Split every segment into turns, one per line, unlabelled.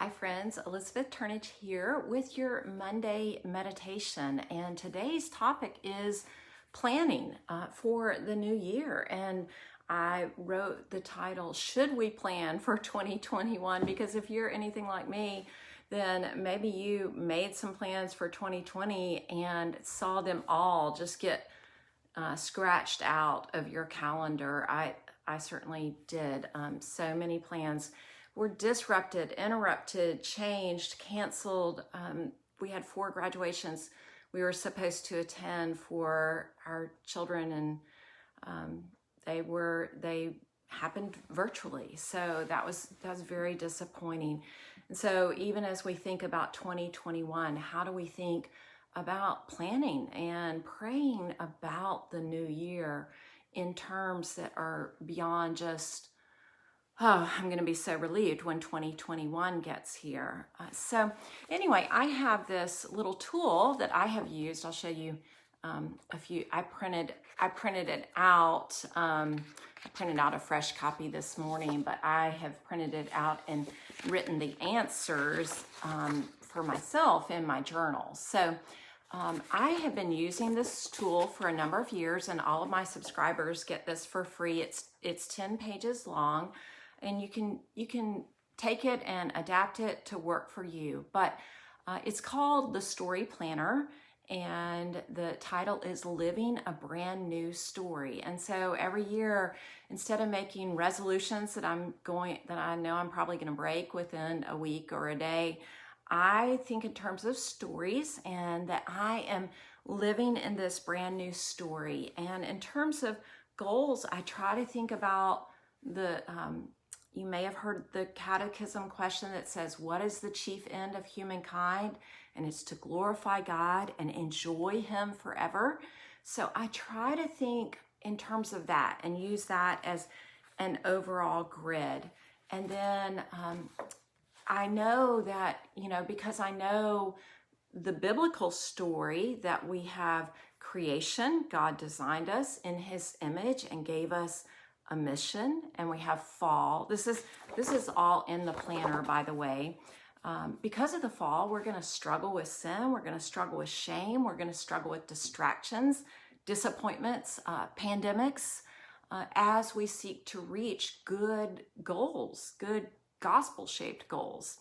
Hi friends, Elizabeth Turnage here with your Monday meditation, and today's topic is planning for the new year. And I wrote the title, Should We Plan for 2021? Because if you're anything like me, then maybe you made some plans for 2020 and saw them all just get scratched out of your calendar. I certainly did. So many plans were disrupted, interrupted, changed, canceled. We had 4 graduations we were supposed to attend for our children, and they happened virtually. So that was very disappointing. And so even as we think about 2021, how do we think about planning and praying about the new year in terms that are beyond just, oh, I'm going to be so relieved when 2021 gets here. So anyway, I have this little tool that I have used. I'll show you a few. I printed it out. I printed out a fresh copy this morning, but I have printed it out and written the answers for myself in my journal. So I have been using this tool for a number of years, and all of my subscribers get this for free. It's 10 pages long, and you can take it and adapt it to work for you. But it's called the Story Planner, and the title is Living a Brand New Story. And so every year, instead of making resolutions that I know I'm probably going to break within a week or a day, I think in terms of stories, and that I am living in this brand new story. And in terms of goals, I try to think about you may have heard the catechism question that says, what is the chief end of humankind? And it's to glorify God and enjoy Him forever. So I try to think in terms of that and use that as an overall grid. And then I know that, because I know the biblical story that we have creation. God designed us in His image and gave us a mission, and we have fall. This is all in the planner, by the way. Because of the fall, we're going to struggle with sin. We're going to struggle with shame. We're going to struggle with distractions, disappointments, pandemics, as we seek to reach good goals, good gospel-shaped goals.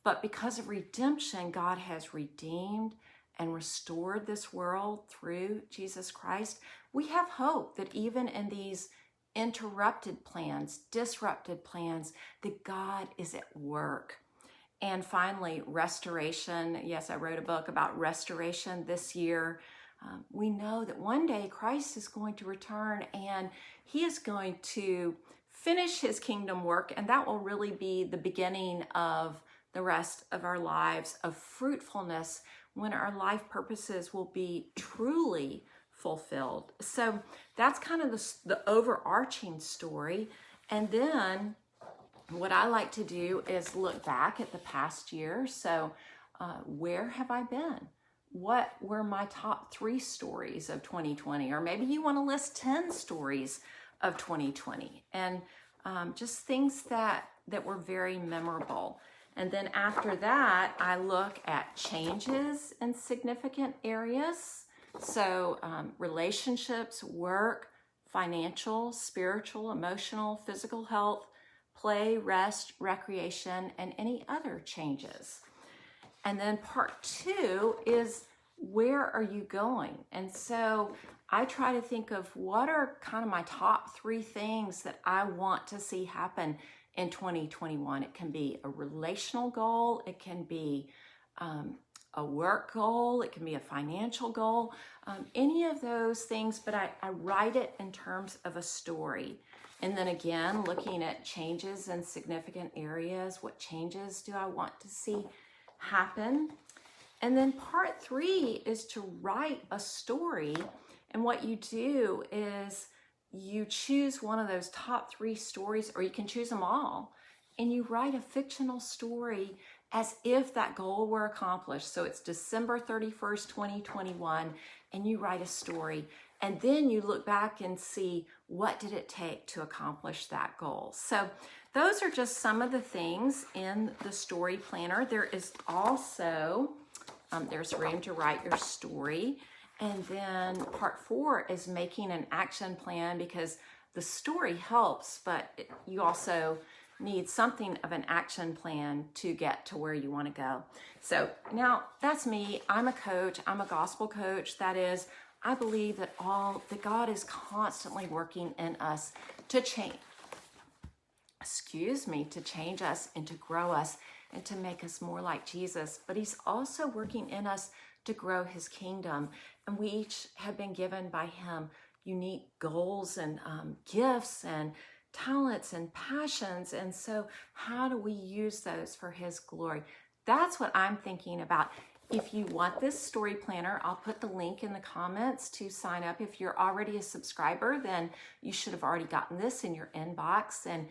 But because of redemption, God has redeemed and restored this world through Jesus Christ. We have hope that even in these interrupted plans, disrupted plans, that God is at work. And finally, restoration. Yes, I wrote a book about restoration this year. We know that one day Christ is going to return, and He is going to finish His kingdom work, and that will really be the beginning of the rest of our lives of fruitfulness, when our life purposes will be truly fulfilled. So that's kind of the overarching story. And then what I like to do is look back at the past year. So where have I been? What were my top 3 stories of 2020? Or maybe you want to list 10 stories of 2020, and just things that were very memorable. And then after that, I look at changes in significant areas. So relationships, work, financial, spiritual, emotional, physical health, play, rest, recreation, and any other changes. And then part 2 is, where are you going? And so I try to think of what are kind of my top 3 things that I want to see happen in 2021. It can be a relational goal. It can be a work goal. It can be a financial goal. Any of those things, but I write it in terms of a story. And then again, looking at changes in significant areas. What changes do I want to see happen? And then part 3 is to write a story. And what you do is you choose one of those top 3 stories, or you can choose them all, and you write a fictional story as if that goal were accomplished. So it's December 31st, 2021, and you write a story. And then you look back and see, what did it take to accomplish that goal? So those are just some of the things in the story planner. There is also, there's room to write your story. And then part 4 is making an action plan, because the story helps, but you also need something of an action plan to get to where you want to go. So now that's me. I'm a coach. I'm a gospel coach. That is, I believe that God is constantly working in us to change, to change us and to grow us and to make us more like Jesus. But he's also working in us to grow his kingdom. And we each have been given by him unique goals and gifts and talents and passions. And so how do we use those for his glory? That's what I'm thinking about. If you want this story planner, I'll put the link in the comments to sign up. If you're already a subscriber, then you should have already gotten this in your inbox. And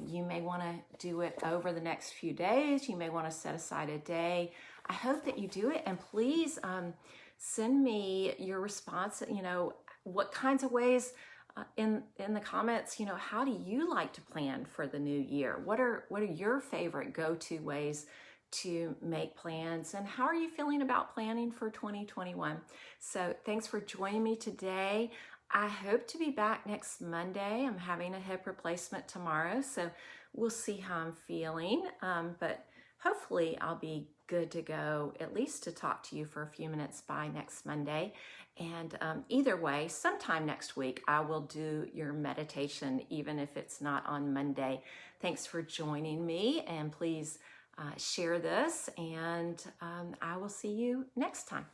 you may want to do it over the next few days. You may want to set aside a day. I hope that you do it. And please send me your response. What kinds of ways in the comments, how do you like to plan for the new year? What are your favorite go-to ways to make plans, and how are you feeling about planning for 2021? So thanks for joining me today. I hope to be back next Monday. I'm having a hip replacement tomorrow, so we'll see how I'm feeling, but hopefully I'll be good to go, at least to talk to you for a few minutes by next Monday. And either way, sometime next week, I will do your meditation, even if it's not on Monday. Thanks for joining me, and please share this, and I will see you next time.